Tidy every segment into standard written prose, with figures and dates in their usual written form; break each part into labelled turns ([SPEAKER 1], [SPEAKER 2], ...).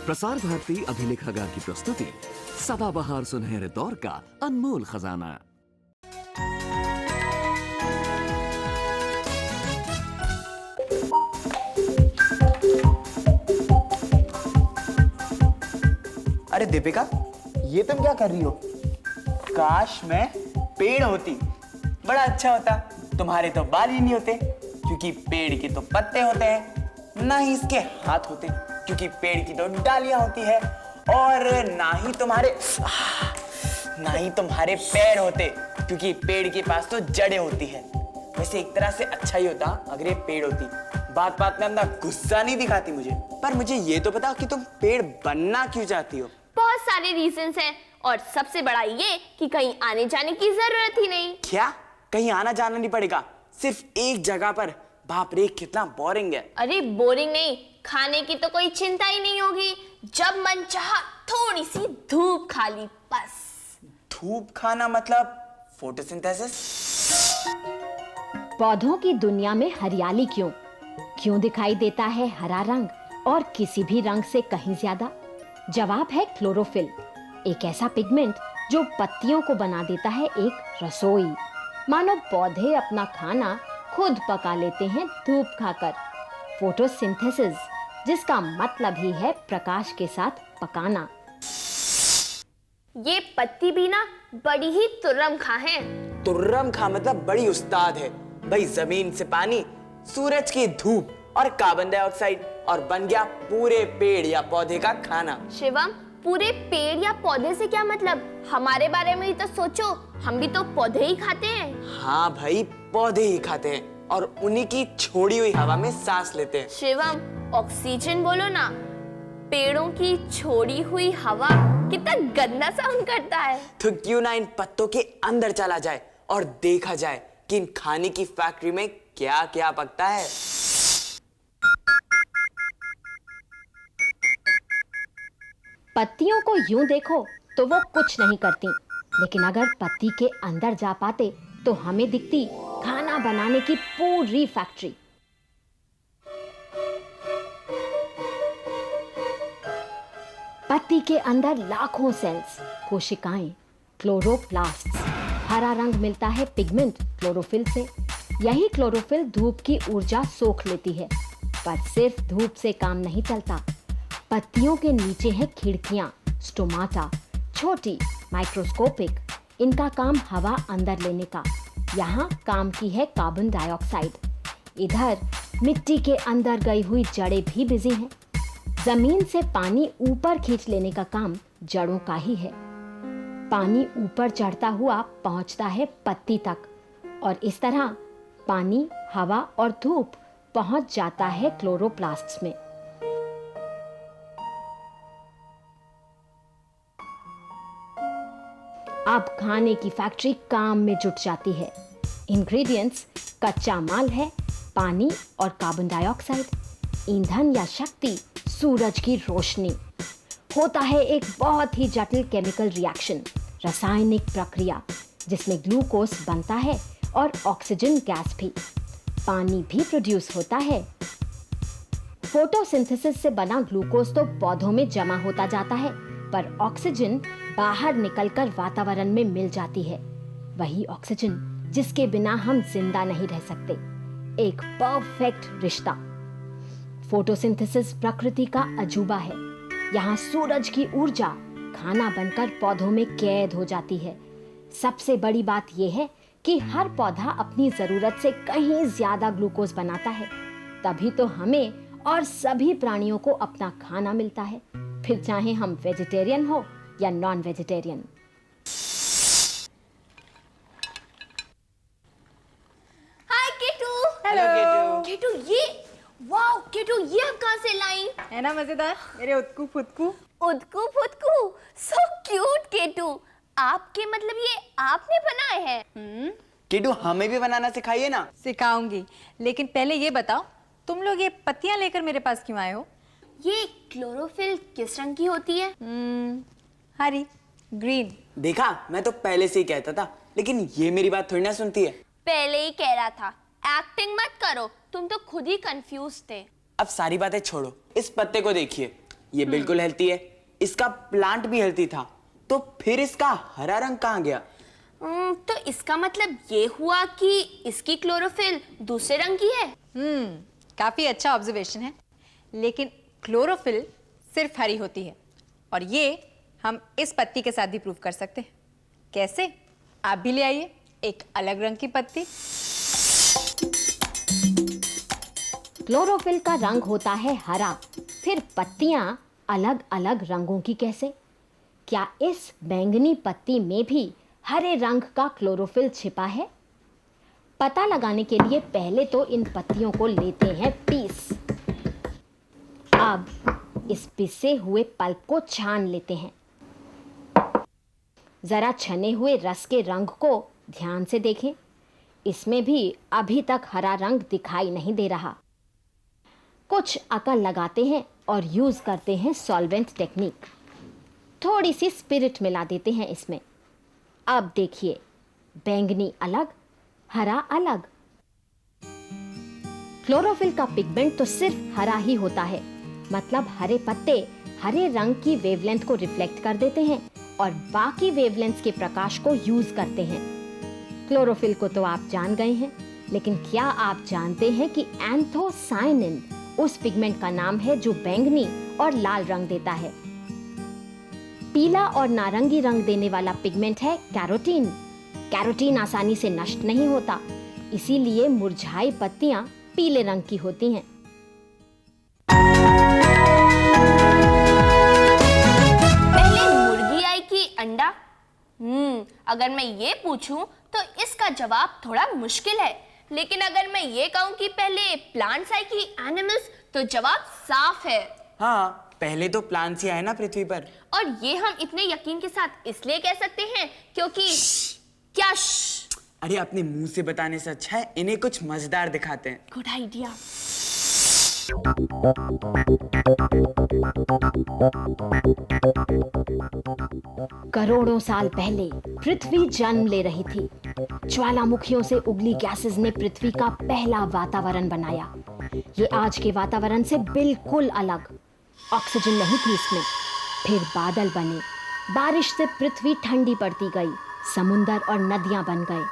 [SPEAKER 1] प्रसार भारती अभिलेखागार की प्रस्तुति सदाबहार सुनहरे दौर का अनमोल खजाना।
[SPEAKER 2] अरे दीपिका, ये तुम क्या कर रही हो? काश मैं पेड़ होती, बड़ा अच्छा होता। तुम्हारे तो बाल ही नहीं होते क्योंकि पेड़ के तो पत्ते होते हैं, ना ही इसके हाथ होते क्योंकि पेड़ की तो डालियां होती है, और ना ही तुम्हारे पैर होते क्योंकि पेड़ के पास तो जड़ें होती है। वैसे एक तरह से अच्छा ही होता अगर ये पेड़ होती। बात बात में अपना गुस्सा नहीं दिखाती मुझे, पर मुझे ये तो बताओ कि तुम पेड़ बनना क्यों चाहती हो?
[SPEAKER 3] बहुत सारे रीजंस हैं और सबसे बड़ा ये कि कहीं आने जाने की जरूरत ही नहीं।
[SPEAKER 2] क्या कहीं आना जाना नहीं पड़ेगा, सिर्फ एक जगह पर? बाप रे, कितना बोरिंग है।
[SPEAKER 3] अरे बोरिंग नहीं, खाने की तो कोई चिंता ही नहीं होगी। जब मन चाहा थोड़ी सी धूप खा ली बस।
[SPEAKER 2] धूप खाना मतलब फोटोसिंथेसिस?
[SPEAKER 4] पौधों की दुनिया में हरियाली क्यों दिखाई देता है हरा रंग और किसी भी रंग से कहीं ज्यादा? जवाब है क्लोरोफिल, एक ऐसा पिगमेंट जो पत्तियों को बना देता है एक रसोई। मानो पौधे अपना खाना खुद पका लेते हैं धूप खाकर। फोटोसिंथेसिस, जिसका मतलब ही है प्रकाश के साथ पकाना।
[SPEAKER 3] ये पत्ती भी ना बड़ी ही तुर्रम खा है।
[SPEAKER 2] तुर्रम खा मतलब बड़ी उस्ताद है भाई। जमीन से पानी, सूरज की धूप और कार्बन डाइऑक्साइड, और बन गया पूरे पेड़ या पौधे का खाना।
[SPEAKER 3] शिवम, पूरे पेड़ या पौधे से क्या मतलब? हमारे बारे में ही तो सोचो, हम भी तो पौधे ही खाते हैं।
[SPEAKER 2] हाँ भाई, पौधे ही खाते हैं और उन्हीं की छोड़ी हुई हवा में सांस लेते हैं।
[SPEAKER 3] शिवम, ऑक्सीजन बोलो ना। पेड़ों की छोड़ी हुई हवा कितना गंदा साउंड करता है।
[SPEAKER 2] तो क्यों ना इन पत्तों के अंदर चला जाए और देखा जाए कि इन खाने की फैक्ट्री में क्या क्या पकता है।
[SPEAKER 4] पत्तियों को यूं देखो तो वो कुछ नहीं करती, लेकिन अगर पत्ती के अंदर जा पाते तो हमें दिखती खाना बनाने की पूरी फैक्ट्री। पत्ती के अंदर लाखों सेल्स, कोशिकाएं, क्लोरोप्लास्ट्स। हरा रंग मिलता है पिगमेंट क्लोरोफिल से। यही क्लोरोफिल धूप की ऊर्जा सोख लेती है। पर सिर्फ धूप से काम नहीं चलता। पत्तियों के नीचे हैं खिड़कियां, स्टोमाटा, छोटी, माइक्रोस्कोपिक। इनका काम हवा अंदर लेने का। यहाँ काम की है कार्बन डाइऑक्साइड। इधर मिट्टी के अंदर गई हुई जड़ें भी बिजी हैं। जमीन से पानी ऊपर खींच लेने का काम जड़ों का ही है। पानी ऊपर चढ़ता हुआ पहुंचता है पत्ती तक, और इस तरह पानी, हवा और धूप पहुंच जाता है क्लोरोप्लास्ट्स में। अब खाने की फैक्ट्री काम में जुट जाती है। इंग्रेडिएंट्स कच्चा माल है, पानी और कार्बन डाइऑक्साइड। ईंधन या शक्ति सूरज की रोशनी। होता है एक बहुत ही जटिल केमिकल रिएक्शन, रासायनिक प्रक्रिया, जिसमें ग्लूकोज बनता है और ऑक्सीजन गैस भी। पानी भी प्रोड्यूस होता है। फोटोसिंथेसिस से बना ग्लूकोज तो पौधों में जमा होता जाता है, पर ऑक्सीजन बाहर निकलकर वातावरण में मिल जाती है। वही ऑक्सीजन जिसके बिना हम जिंदा नहीं रह सकते। एक परफेक्ट रिश्ता। फोटोसिंथेसिस प्रकृति का अजूबा है। यहाँ सूरज की ऊर्जा खाना बनकर पौधों में कैद हो जाती है। सबसे बड़ी बात यह है कि हर पौधा अपनी जरूरत से कहीं ज्यादा ग्लूकोज बनाता है, तभी तो हमें और सभी प्राणियों को अपना खाना मिलता है, फिर चाहे हम वेजिटेरियन हो या नॉन वेजिटेरियन।
[SPEAKER 3] हाय केटू।
[SPEAKER 2] हेलो
[SPEAKER 3] केटू, ये वाओ केटू, ये आप कहाँ से लाई?
[SPEAKER 5] है ना मजेदार, मेरे उतकू फुतकू।
[SPEAKER 3] उदकू फुदकू, सो क्यूट केटू। आपके मतलब ये आपने बनाए हैं?
[SPEAKER 2] किटू, हमें भी बनाना सिखाइए ना।
[SPEAKER 5] सिखाऊंगी, लेकिन पहले ये बताओ, तुम लोग ये पत्तियां लेकर मेरे पास क्यों आए हो?
[SPEAKER 3] ये क्लोरोफिल किस रंग की होती है?
[SPEAKER 5] हरी, ग्रीन।
[SPEAKER 2] देखा, मैं तो पहले से ही कहता था, लेकिन ये मेरी बात थोड़ी ना सुनती है।
[SPEAKER 3] पहले ही कह रहा था, एक्टिंग मत करो, तुम तो खुद ही कंफ्यूज थे।
[SPEAKER 2] अब सारी बातें छोड़ो, इस पत्ते को देखिए, ये बिल्कुल हेल्थी है, इसका प्लांट भी हेल्थी था, तो फिर इसका हरा रंग कहाँ गया?
[SPEAKER 3] तो इसका मतलब ये हुआ कि इसकी क्लोरोफिल दूसरे रंग की है।
[SPEAKER 5] काफी अच्छा ऑब्जर्वेशन है, लेकिन क्लोरोफिल सिर्फ हरी होती है और ये हम इस पत्ती के साथ भी प्रूव कर सकते हैं। कैसे? आप भी ले आइए एक अलग रंग की पत्ती।
[SPEAKER 4] क्लोरोफिल का रंग होता है हरा, फिर पत्तियां अलग अलग रंगों की कैसे? क्या इस बैंगनी पत्ती में भी हरे रंग का क्लोरोफिल छिपा है? पता लगाने के लिए पहले तो इन पत्तियों को लेते हैं पीस। अब इस पिसे हुए पल्प को छान लेते हैं। जरा छने हुए रस के रंग को ध्यान से देखें, इसमें भी अभी तक हरा रंग दिखाई नहीं दे रहा। कुछ अकल लगाते हैं और यूज करते हैं सॉल्वेंट टेक्निक। थोड़ी सी स्पिरिट मिला देते हैं इसमें। अब देखिए, बैंगनी अलग, हरा अलग। क्लोरोफिल का पिगमेंट तो सिर्फ हरा ही होता है, मतलब हरे पत्ते हरे रंग की वेवलेंथ को रिफ्लेक्ट कर देते हैं और बाकी वेवलेंथ के प्रकाश को यूज करते हैं। क्लोरोफिल को तो आप जान गए हैं, लेकिन क्या आप जानते हैं कि एंथोसायनिन उस पिगमेंट का नाम है जो बैंगनी और लाल रंग देता है। पीला और नारंगी रंग देने वाला पिगमेंट है कैरोटीन। कैरोटीन आसानी से नष्ट नहीं होता, इसीलिए मुरझाई पत्तियां पीले रंग की होती हैं।
[SPEAKER 3] पहले मुर्गी आई कि अंडा? अगर मैं ये पूछूं तो इसका जवाब थोड़ा मुश्किल है, लेकिन अगर मैं ये कहूं कि पहले प्लांट्स आई कि एनिमल्स, तो जवाब साफ है।
[SPEAKER 2] हाँ, पहले तो प्लांट्स ही आए ना पृथ्वी पर।
[SPEAKER 3] और ये हम इतने यकीन के साथ इसलिए कह सकते हैं क्योंकि क्या?
[SPEAKER 2] अरे अपने मुंह से बताने से अच्छा है इन्हें कुछ मजेदार दिखाते हैं।
[SPEAKER 3] Good idea.
[SPEAKER 4] करोड़ों साल पहले पृथ्वी जन्म ले रही थी। ज्वालामुखियों से उगली गैसेस ने पृथ्वी का पहला वातावरण बनाया। ये आज के वातावरण से बिल्कुल अलग। ऑक्सीजन नहीं थी इसमें। फिर बादल बने, बारिश से पृथ्वी ठंडी पड़ती गई, समुंदर और नदियां बन गए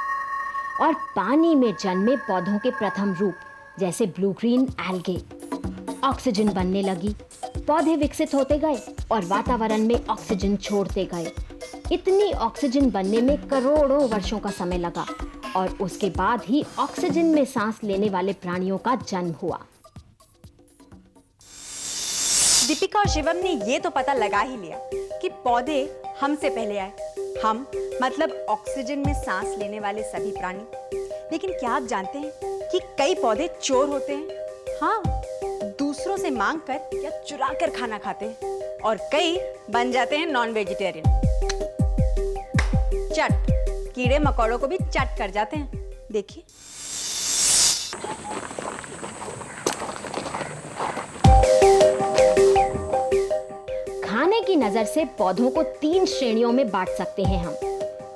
[SPEAKER 4] और पानी में जन्मे पौधों के प्रथम रूप जैसे ब्लू ग्रीन एल्गे। ऑक्सीजन बनने लगी, पौधे विकसित होते गए और वातावरण में ऑक्सीजन छोड़ते गए। इतनी ऑक्सीजन बनने में करोड़ों वर्षों का समय लगा और उसके बाद ही ऑक्सीजन में सांस लेने वाले प्राणियों का जन्म हुआ।
[SPEAKER 5] दीपिका और शिवम ने ये तो पता लगा ही लिया कि पौधे हमसे पहले आए। हम मतलब ऑक्सीजन में सांस लेने वाले सभी प्राणी। लेकिन क्या आप जानते हैं कि कई पौधे चोर होते हैं? हाँ, दूसरों से मांग कर या चुरा कर खाना खाते हैं और कई बन जाते हैं नॉन वेजिटेरियन। चट, कीड़े मकोड़ों को भी चट कर जाते हैं। देखिए,
[SPEAKER 4] खाने की नजर से पौधों को 3 श्रेणियों में बांट सकते हैं हम।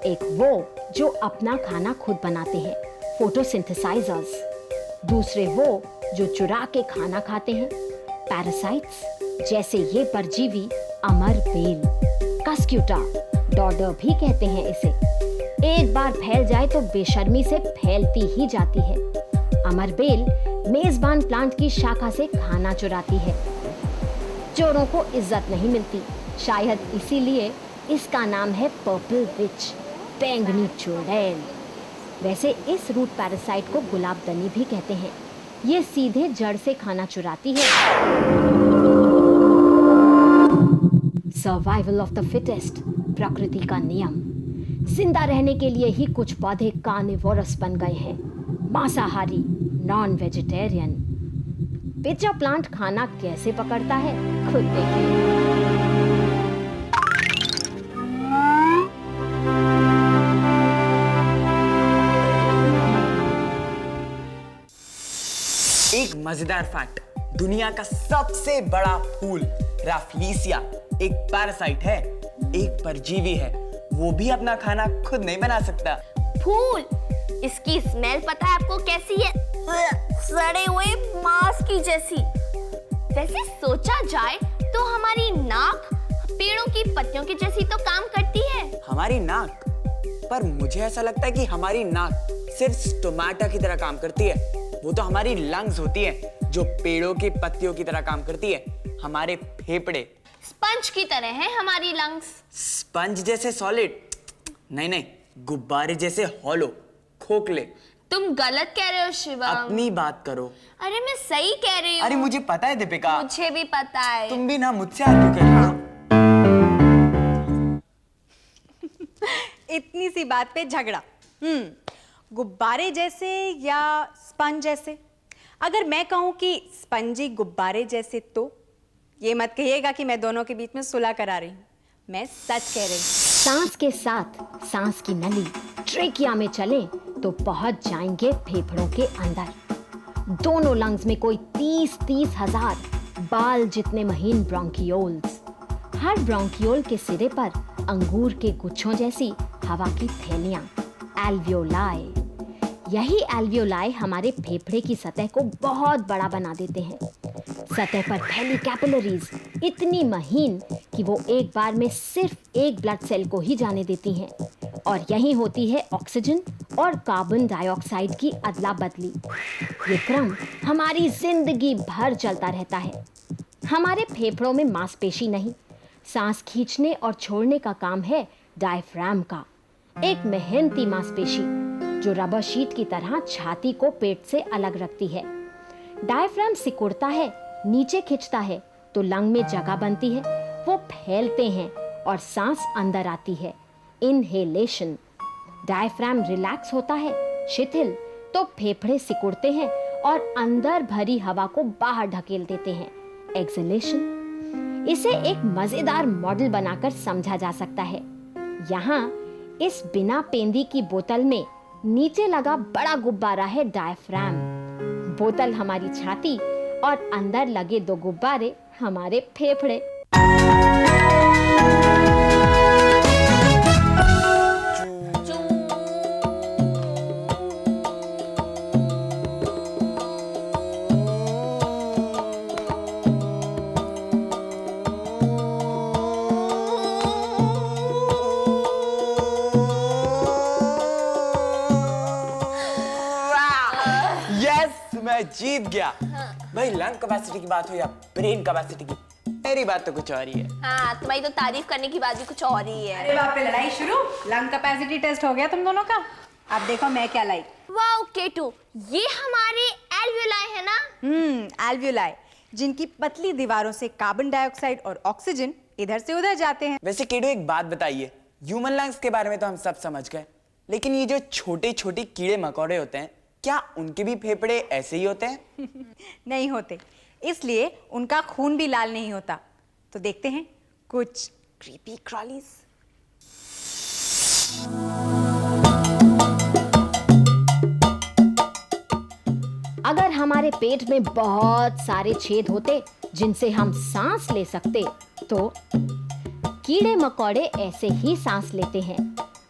[SPEAKER 4] एक वो जो अपना खाना खुद बनाते हैं, फोटोसिंथेसाइजर्स। दूसरे वो जो चुरा के खाना खाते हैं, पैरासाइट्स, जैसे ये परजीवी अमर बेल, कस्क्यूटा, डॉडर भी कहते हैं इसे। एक बार फैल जाए तो बेशर्मी से फैलती ही जाती है। अमर बेल मेजबान प्लांट की शाखा से खाना चुराती है। चोरों को इज्जत नहीं मिलती, शायद इसीलिए इसका नाम है पर्पल विच, बैंगनी चुड़ैल। वैसे इस रूट पैरासाइट को गुलाबदनी भी कहते हैं। ये सीधे जड़ से खाना चुराती है। सर्वाइवल ऑफ द फिटेस्ट, प्रकृति का नियम। जिंदा रहने के लिए ही कुछ पौधे कार्निवोरस बन गए हैं, मांसाहारी, नॉन वेजिटेरियन। पिचा प्लांट खाना कैसे पकड़ता है, खुद देखिए।
[SPEAKER 2] एक मजेदार फैक्ट, दुनिया का सबसे बड़ा फूल राफ्लेसिया एक पैरासाइट है, एक परजीवी है। वो भी अपना खाना खुद नहीं बना सकता।
[SPEAKER 3] फूल, इसकी स्मेल पता है आपको कैसी है? सड़े हुए मांस की जैसी। वैसे सोचा जाए तो हमारी नाक पेड़ों की पत्तियों की जैसी तो काम करती है।
[SPEAKER 2] हमारी नाक? पर मुझे ऐसा लगता है कि हमारी नाक सिर्फ टमाटर की तरह काम करती है। वो तो हमारी लंग्स होती है जो पेड़ों की पत्तियों की तरह काम करती है। हमारे फेफड़े
[SPEAKER 3] स्पंज की तरह है हमारी लंग्स।
[SPEAKER 2] स्पंज जैसे सॉलिड? नहीं, गुब्बारे जैसे हॉलो, खोखले।
[SPEAKER 3] तुम गलत कह रहे हो शिवम।
[SPEAKER 2] अपनी बात करो।
[SPEAKER 3] अरे मैं सही कह रही हूँ।
[SPEAKER 2] अरे मुझे पता है दीपिका।
[SPEAKER 3] मुझे भी पता है।
[SPEAKER 2] तुम भी ना मुझसे आर्ग्यू कर रही हो।
[SPEAKER 5] इतनी सी बात पे झगड़ा। गुब्बारे जैसे या स्पंज जैसे? अगर मैं कहूं कि स्पंजी गुब्बारे जैसे तो ये मत कहिएगा कि मैं दोनों के बीच में सुलह करा रही हूं। मैं सच कह रही हूं।
[SPEAKER 4] सांस के साथ सांस की नली ट्रेकिया में चले तो पहुंच जाएंगे फेफड़ों के अंदर। दोनों लंग्स में कोई 30-30 हजार बाल जितने महीन ब्रोंकियोल्स। हर ब्रोंकियोल के सिरे पर अंगूर के गुच्छों जैसी हवा की थैलियां, एल्वियोलाई। यही एल्वियोलाई हमारे फेफड़े की सतह को बहुत बड़ा बना देते हैं। सतह पर फैली कैपिलरीज इतनी महीन कि वो एक बार में सिर्फ एक ब्लड सेल को ही जाने देती हैं, और यहीं होती है ऑक्सीजन और कार्बन डाइऑक्साइड की अदला बदली। ये क्रम हमारी जिंदगी भर चलता रहता है। हमारे फेफड़ों में मांसपेशी नहीं, सांस खींचने और छोड़ने का काम है डायफ्राम का, एक मेहनती मांसपेशी जो रबर शीट की तरह छाती को पेट से अलग रखती है। डायफ्राम सिकुड़ता है, नीचे खिंचता है तो लंग में जगह बनती है, वो फैलते हैं और सांस अंदर आती है, इनहेलेशन। डायफ्राम रिलैक्स होता है, शिथिल, तो फेफड़े सिकुड़ते हैं और अंदर भरी हवा को बाहर ढकेल देते हैं, एक्सहेलेशन। इसे एक मजेदार मॉडल बनाकर समझा जा सकता है। यहाँ इस बिना पेंदी की बोतल में नीचे लगा बड़ा गुब्बारा है डायफ्राम। बोतल हमारी छाती और अंदर लगे दो गुब्बारे हमारे फेफड़े।
[SPEAKER 2] मैं जीत गया। भाई लंग कैपेसिटी की बात हो या ब्रेन कैपेसिटी की, मेरी बात तो कुछ और ही है।
[SPEAKER 3] हाँ, तुम्हारी तो तारीफ करने की बात भी कुछ और ही है।
[SPEAKER 5] अरे बाप रे, लड़ाई शुरू। लंग कैपेसिटी टेस्ट हो गया तुम दोनों का। अब देखो मैं क्या लाई।
[SPEAKER 3] वाओ केटू, ये हमारे एल्वियोलाई है ना?
[SPEAKER 5] एल्वियोलाई, जिनकी पतली दीवारों से कार्बन डाइऑक्साइड और ऑक्सीजन इधर से उधर जाते हैं।
[SPEAKER 2] वैसे केटू एक बात बताइए, ह्यूमन लंग्स के बारे में तो हम सब समझ गए, लेकिन ये जो छोटे छोटे कीड़े मकोड़े होते हैं, क्या उनके भी फेफड़े ऐसे ही होते हैं?
[SPEAKER 5] नहीं होते, इसलिए उनका खून भी लाल नहीं होता। तो देखते हैं कुछ क्रीपी क्रॉलीज।
[SPEAKER 4] अगर हमारे पेट में बहुत सारे छेद होते जिनसे हम सांस ले सकते, तो कीड़े मकोड़े ऐसे ही सांस लेते हैं।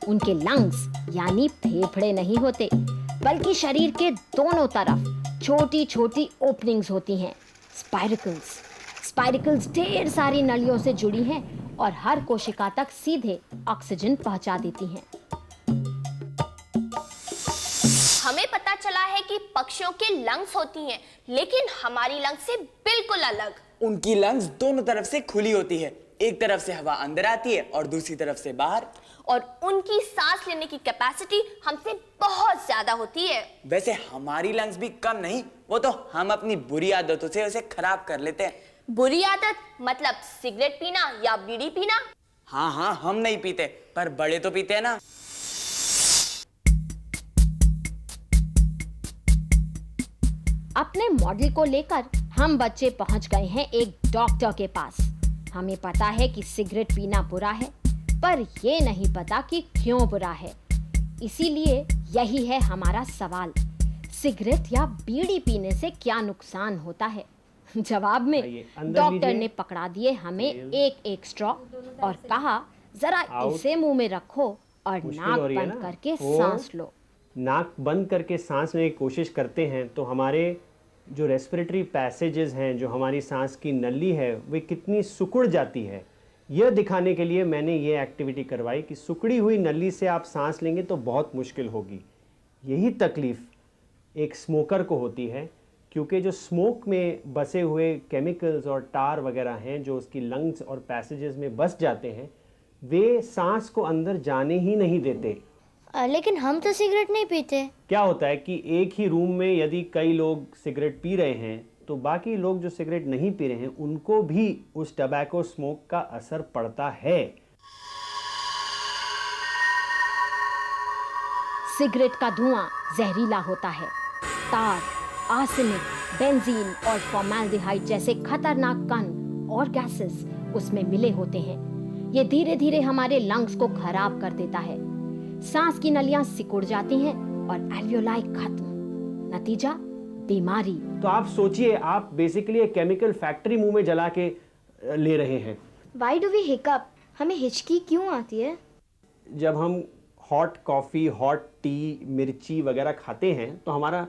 [SPEAKER 4] उनके लंग्स यानी फेफड़े नहीं होते, बल्कि शरीर के दोनों तरफ छोटी छोटी ओपनिंग्स होती हैं, स्पाइरकल्स। स्पाइरकल्स ढेर सारी नलियों से जुड़ी हैं और हर कोशिका तक सीधे ऑक्सीजन पहुंचा देती हैं।
[SPEAKER 3] हमें पता चला है कि पक्षियों के लंग्स होती हैं, लेकिन हमारी लंग्स से बिल्कुल अलग।
[SPEAKER 2] उनकी लंग्स दोनों तरफ से खुली होती है, एक तरफ से हवा अंदर आती है और दूसरी तरफ से बाहर।
[SPEAKER 3] और उनकी सांस लेने की कैपेसिटी हमसे बहुत ज्यादा होती है।
[SPEAKER 2] वैसे हमारी लंग्स भी कम नहीं, वो तो हम अपनी बुरी आदतों से उसे खराब कर लेते हैं।
[SPEAKER 3] बुरी आदत मतलब सिगरेट पीना या बीड़ी पीना?
[SPEAKER 2] हाँ, हम नहीं पीते, पर बड़े तो पीते हैं ना।
[SPEAKER 4] अपने मॉडल को लेकर हम बच्चे पहुंच गए हैं एक डॉक्टर के पास। हमें पता है कि सिगरेट पीना बुरा है, पर ये नहीं पता कि क्यों बुरा है। इसीलिए यही है हमारा सवाल, सिगरेट या बीड़ी पीने से क्या नुकसान होता है? जवाब में डॉक्टर ने पकड़ा दिए हमें एक स्ट्रॉ और कहा, जरा इसे मुंह में रखो और नाक बंद करके सांस लो।
[SPEAKER 6] नाक बंद करके सांस लेने की कोशिश करते हैं तो हमारे जो रेस्पिरेटरी पैसेजेस हैं, जो हमारी सांस की नली है, वे कितनी सिकुड़ जाती है, यह दिखाने के लिए मैंने ये एक्टिविटी करवाई कि सिकुड़ी हुई नली से आप सांस लेंगे तो बहुत मुश्किल होगी। यही तकलीफ़ एक स्मोकर को होती है, क्योंकि जो स्मोक में बसे हुए केमिकल्स और टार वगैरह हैं जो उसकी लंग्स और पैसेजेस में बस जाते हैं, वे सांस को अंदर जाने ही नहीं देते।
[SPEAKER 7] लेकिन हम तो सिगरेट नहीं पीते।
[SPEAKER 6] क्या होता है कि एक ही रूम में यदि कई लोग सिगरेट पी रहे हैं तो बाकी लोग जो सिगरेट नहीं पी रहे हैं उनको भी उस टबैको स्मोक का असर पड़ता है।
[SPEAKER 4] सिगरेट का धुआं जहरीला होता है। तार, आर्सेनिक, बेंजीन और फॉर्मेल्डिहाइड जैसे खतरनाक कण और गैसेस उसमें मिले होते हैं। ये धीरे धीरे हमारे लंग्स को खराब कर देता है। सांस की नलियां सिकुड़ जाती हैं और एल्वियोलाई खत्म। नतीजा बीमारी।
[SPEAKER 6] तो आप सोचिए, आप बेसिकली एक केमिकल फैक्ट्री मुंह में जला के ले रहे हैं।
[SPEAKER 7] Why do we hiccup? हमें हिचकी क्यों आती है?
[SPEAKER 6] जब हम हॉट कॉफ़ी, हॉट टी, मिर्ची वगैरह खाते हैं तो हमारा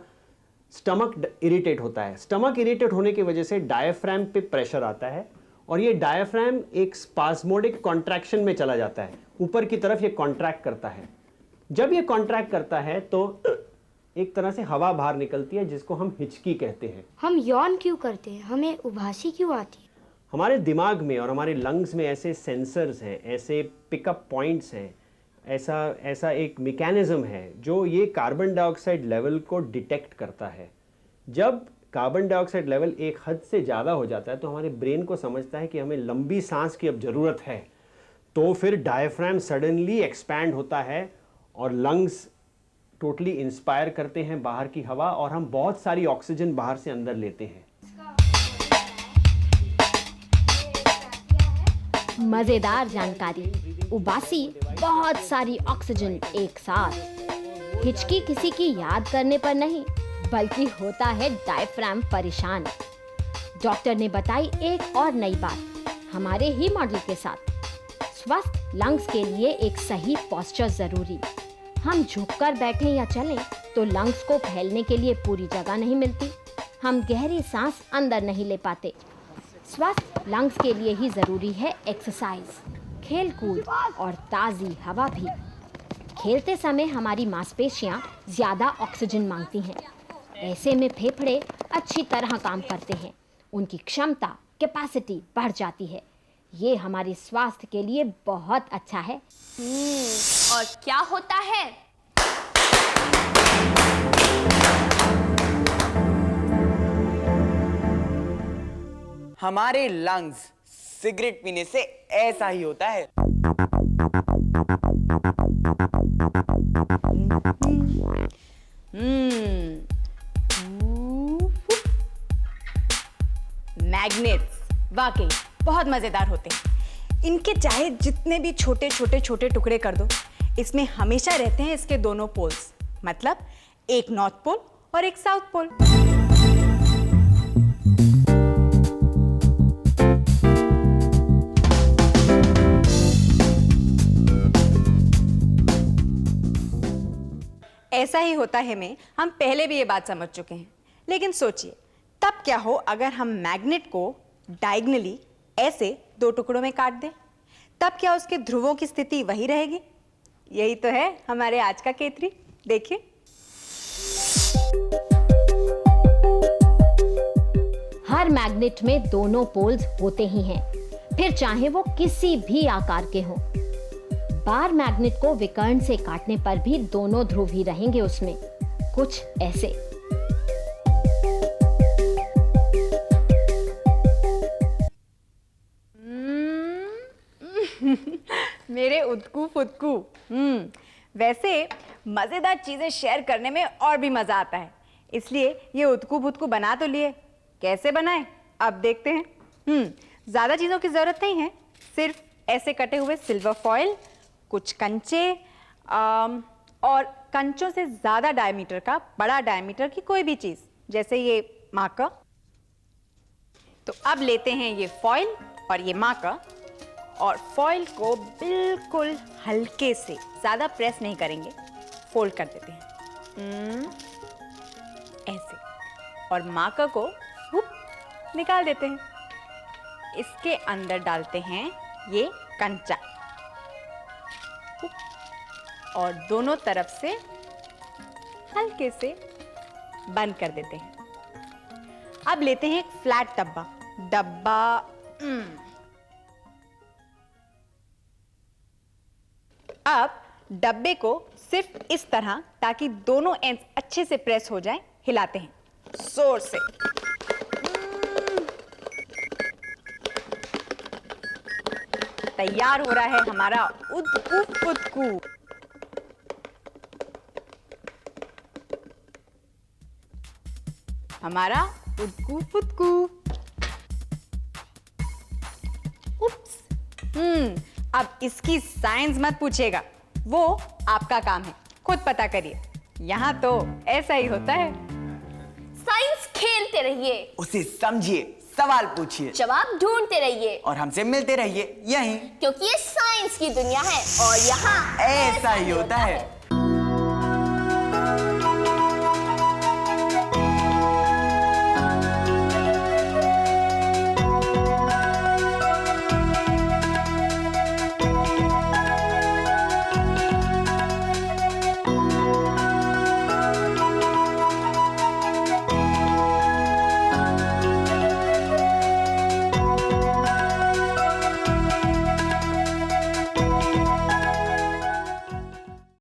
[SPEAKER 6] स्टमक इरिटेट होता है। स्टमक इरिटेट होने की वजह से डायफ्राम पे प्रेशर आता है और ये डायफ्राम एक स्पास्मोडिक कॉन्ट्रैक्शन में चला जाता है। ऊपर की तरफ ये कॉन्ट्रैक्ट करता है। जब ये कॉन्ट्रैक्ट करता है तो एक तरह से हवा बाहर निकलती है, जिसको हम हिचकी कहते हैं।
[SPEAKER 7] हम यौन क्यों करते हैं? हमें उबासी क्यों आती है?
[SPEAKER 6] हमारे दिमाग में और हमारे लंग्स में ऐसे सेंसर्स हैं, ऐसे पिकअप पॉइंट्स हैं, ऐसा एक मैकेनिज्म है जो ये कार्बन डाइऑक्साइड लेवल को डिटेक्ट करता है। जब कार्बन डाइऑक्साइड लेवल एक हद से ज़्यादा हो जाता है तो हमारे ब्रेन को समझता है कि हमें लंबी सांस की अब ज़रूरत है, तो फिर डायफ्राम सडनली एक्सपैंड होता है और लंग्स टोटली इंस्पायर करते हैं बाहर की हवा और हम बहुत सारी ऑक्सीजन बाहर से अंदर लेते हैं।
[SPEAKER 4] मजेदार जानकारी। उबासी बहुत सारी ऑक्सीजन एक साथ। हिचकी किसी की याद करने पर नहीं, बल्कि होता है डायफ्राम परेशान। डॉक्टर ने बताई एक और नई बात हमारे ही मॉडल के साथ। स्वस्थ लंग्स के लिए एक सही पोस्चर जरूरी। हम झुककर बैठें या चलें तो लंग्स को फैलने के लिए पूरी जगह नहीं मिलती। हम गहरी सांस अंदर नहीं ले पाते। स्वस्थ लंग्स के लिए ही जरूरी है एक्सरसाइज, खेल कूद और ताज़ी हवा भी। खेलते समय हमारी मांसपेशियां ज़्यादा ऑक्सीजन मांगती हैं। ऐसे में फेफड़े अच्छी तरह काम करते हैं, उनकी क्षमता, कैपेसिटी बढ़ जाती है। ये हमारे स्वास्थ्य के लिए बहुत अच्छा है।
[SPEAKER 3] और क्या होता है?
[SPEAKER 2] हमारे लंग्स सिगरेट पीने से ऐसा ही होता है।
[SPEAKER 5] मैग्नेट्स वाकई बहुत मजेदार होते हैं। इनके चाहे जितने भी छोटे छोटे टुकड़े कर दो, इसमें हमेशा रहते हैं इसके दोनों पोल्स, मतलब एक नॉर्थ पोल और एक साउथ पोल। ऐसा ही होता है में हम पहले भी ये बात समझ चुके हैं। लेकिन सोचिए तब क्या हो अगर हम मैग्नेट को डायगनली ऐसे दो टुकड़ों में काट दें, तब क्या उसके ध्रुवों की स्थिति वही रहेगी? यही तो है हमारे आज का K3। देखिए,
[SPEAKER 4] हर मैग्नेट में दोनों पोल्स होते ही हैं, फिर चाहे वो किसी भी आकार के हों। बार मैग्नेट को विकर्ण से काटने पर भी दोनों ध्रुव ही रहेंगे उसमें, कुछ ऐसे।
[SPEAKER 5] मेरे उदकू फुदकू। वैसे मजेदार चीजें शेयर करने में और भी मजा आता है, इसलिए ये उदकू फुदकू बना तो लिए। कैसे बनाए अब देखते हैं। ज्यादा चीजों की जरूरत नहीं है, सिर्फ ऐसे कटे हुए सिल्वर फॉइल, कुछ कंचे और कंचों से ज्यादा डायमीटर का बड़ा डायमीटर की कोई भी चीज, जैसे ये मार्कर। तो अब लेते हैं ये फॉइल और ये मार्कर और फॉइल को बिल्कुल हल्के से, ज्यादा प्रेस नहीं करेंगे, फोल्ड कर देते हैं ऐसे। और माका को निकाल देते हैं। इसके अंदर डालते हैं ये कंचा और दोनों तरफ से हल्के से बंद कर देते हैं। अब लेते हैं एक फ्लैट डब्बा। अब डब्बे को सिर्फ इस तरह, ताकि दोनों एंड्स अच्छे से प्रेस हो जाएं, हिलाते हैं जोर से। तैयार हो रहा है हमारा उदकू फुदकू। हमारा उदकू फुदकू। उप्स। अब इसकी साइंस मत पूछिएगा, वो आपका काम है, खुद पता करिए। यहाँ तो ऐसा ही होता है।
[SPEAKER 3] साइंस खेलते रहिए,
[SPEAKER 2] उसे समझिए, सवाल पूछिए,
[SPEAKER 3] जवाब ढूंढते रहिए
[SPEAKER 2] और हमसे मिलते रहिए यहीं,
[SPEAKER 3] क्योंकि ये साइंस की दुनिया है और यहाँ
[SPEAKER 2] ऐसा ही होता है।